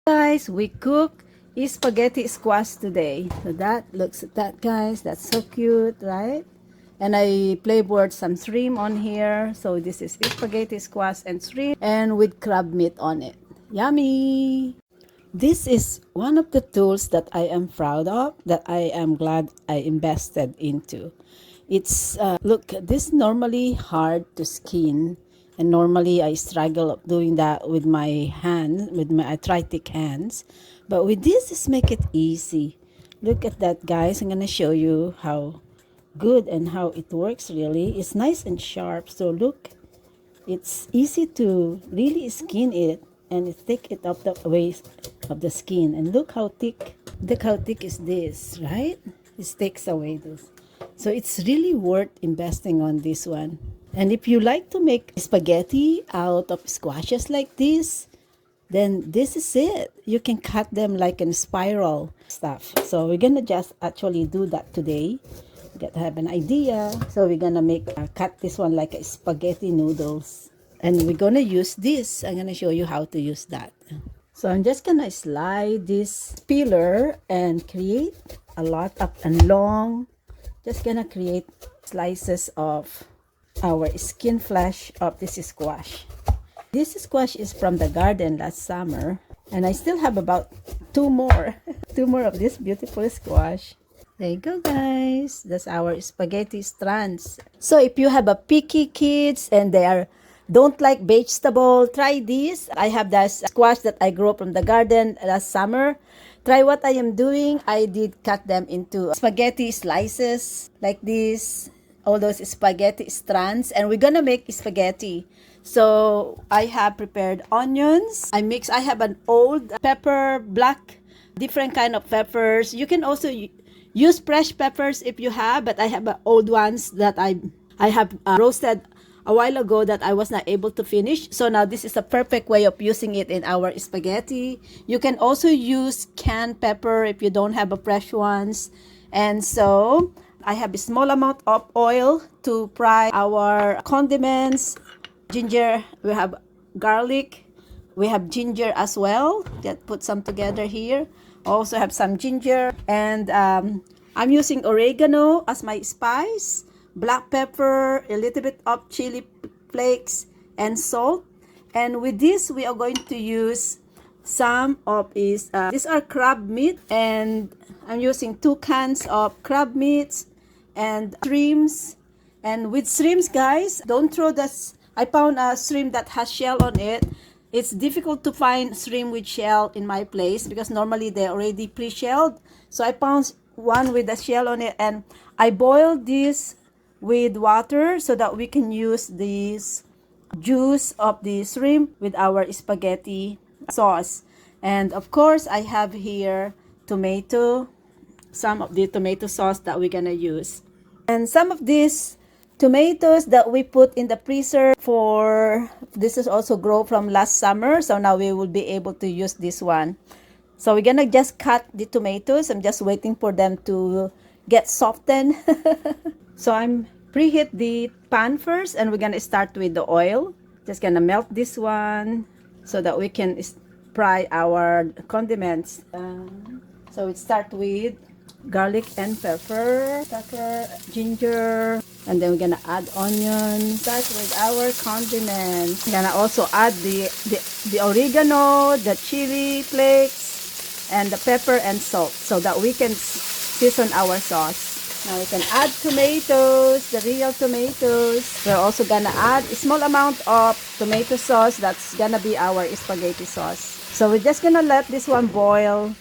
Guys, we cook spaghetti squash today. So that looks at that, guys. That's so cute, right? And I flavored some shrimp on here. So this is spaghetti squash and shrimp and with crab meat on it. Yummy! This is one of the tools that I am proud of, that I am glad I invested into. It's, look, this normally hard to skin. And normally I struggle of doing that with my hands, with my arthritic hands. But with this, just make it easy. Look at that, guys. I'm going to show you how good and how it works really. It's nice and sharp. So look, it's easy to really skin it and take it off the waist of the skin. And look how thick is this, right? It takes away this. So it's really worth investing on this one. And if you like to make spaghetti out of squashes like this, then this is it. You can cut them like in spiral stuff. So we're gonna just actually do that today. You gotta have an idea. So we're gonna cut this one like a spaghetti noodles. And we're gonna use this. I'm gonna show you how to use that. So I'm just gonna slide this peeler and create a lot of and long. Just gonna create slices of our skin flesh of this squash. This squash is from the garden last summer, and I still have about two more of this beautiful squash. There you go, guys. That's our spaghetti strands. So if you have a picky kids and don't like vegetable, try this. I have that squash that I grew from the garden last summer. Try what I am doing. I did cut them into spaghetti slices like this. All those spaghetti strands, and we're gonna make spaghetti. So I have prepared onions. I have an old pepper, black, different kind of peppers. You can also use fresh peppers if you have, but I have old ones that I have roasted a while ago that I was not able to finish. So now this is a perfect way of using it in our spaghetti. You can also use canned pepper if you don't have a fresh ones. And so I have a small amount of oil to fry our condiments. Ginger, we have garlic, we have ginger as well. Just put some together here. Also have some ginger, and I'm using oregano as my spice, black pepper, a little bit of chili flakes, and salt. And with this, we are going to use some of these are crab meat, and I'm using 2 cans of crab meat and shrimps. And with shrimps, guys, don't throw this. I found a shrimp that has shell on it. It's difficult to find shrimp with shell in my place because normally they're already pre-shelled. So I found one with a shell on it, and I boiled this with water so that we can use this juice of the shrimp with our spaghetti sauce. And of course, I have here tomato, some of the tomato sauce that we're gonna use. And some of these tomatoes that we put in the freezer this is also grow from last summer, so now we will be able to use this one. So we're gonna just cut the tomatoes. I'm just waiting for them to get softened. So I'm preheat the pan first, and we're gonna start with the oil. Just gonna melt this one so that we can fry our condiments. So we start with garlic and pepper, ginger, and then we're gonna add onions. Start with our condiments. We're gonna also add the oregano, the chili flakes, and the pepper and salt so that we can season our sauce. Now we can add tomatoes, the real tomatoes. We're also gonna add a small amount of tomato sauce. That's gonna be our spaghetti sauce. So we're just gonna let this one boil.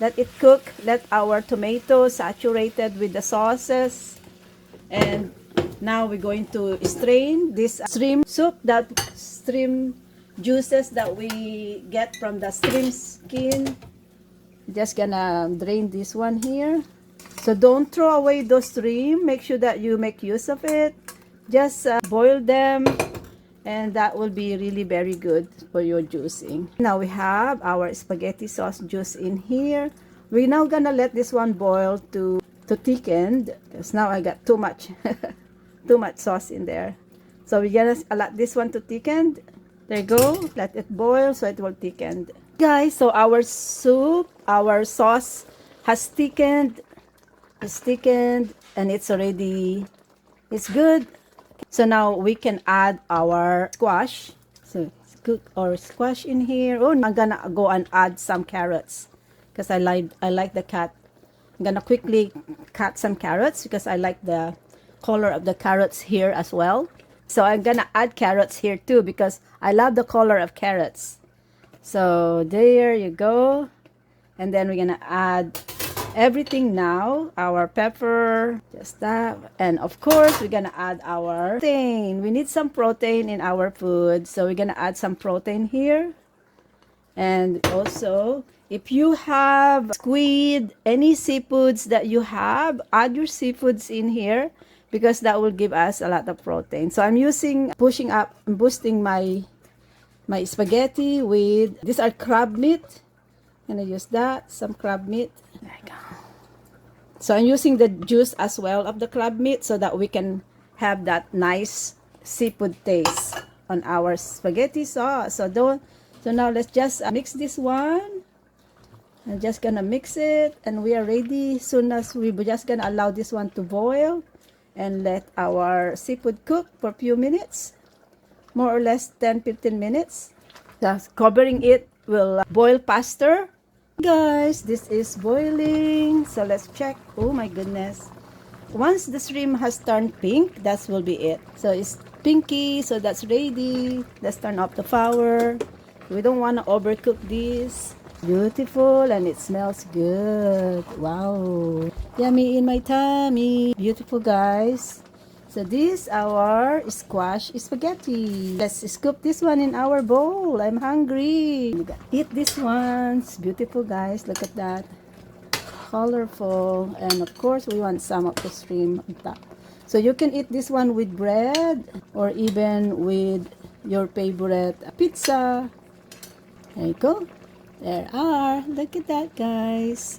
Let it cook. Let our tomatoes saturated with the sauces. And now we're going to strain this shrimp soup, that shrimp juices that we get from the shrimp skin. Just gonna drain this one here. So don't throw away those shrimp. Make sure that you make use of it. Just boil them, and that will be really very good for your juicing. Now we have our spaghetti sauce juice in here. We're now gonna let this one boil to thicken, because now I got too much sauce in there. So we're gonna allow this one to thicken. There you go. Let it boil so it will thicken. Guys, so our soup, our sauce has thickened, and it's already, it's good. So now we can add our squash. So cook our squash in here. Oh, I'm gonna go and add some carrots because I like the cat. I'm gonna quickly cut some carrots because I like the color of the carrots here as well. So I'm gonna add carrots here too because I love the color of carrots. So there you go. And then we're gonna add everything now. Our pepper, just that. And of course, we're gonna add our protein. We need some protein in our food. So we're gonna add some protein here. And also, if you have squid, any seafoods that you have, add your seafoods in here because that will give us a lot of protein. So I'm boosting my spaghetti with, these are crab meat. I'm gonna use that, some crab meat. There you go. So I'm using the juice as well of the crab meat so that we can have that nice seafood taste on our spaghetti sauce. So now let's just mix this one. I'm just gonna mix it and we are ready. Soon as we're just gonna allow this one to boil and let our seafood cook for a few minutes, more or less 10-15 minutes. Just covering it will boil faster. Guys, this is boiling, so let's check. Oh my goodness, once the shrimp has turned pink, that will be it. So it's pinky, so that's ready. Let's turn off the fire. We don't want to overcook this. Beautiful, and it smells good. Wow, yummy in my tummy. Beautiful, guys. So this our squash spaghetti. Let's scoop this one in our bowl. I'm hungry. Eat this one. It's beautiful, guys. Look at that. Colorful. And of course, we want some of the shrimp on top. So you can eat this one with bread or even with your favorite pizza. There you go. There are. Look at that, guys.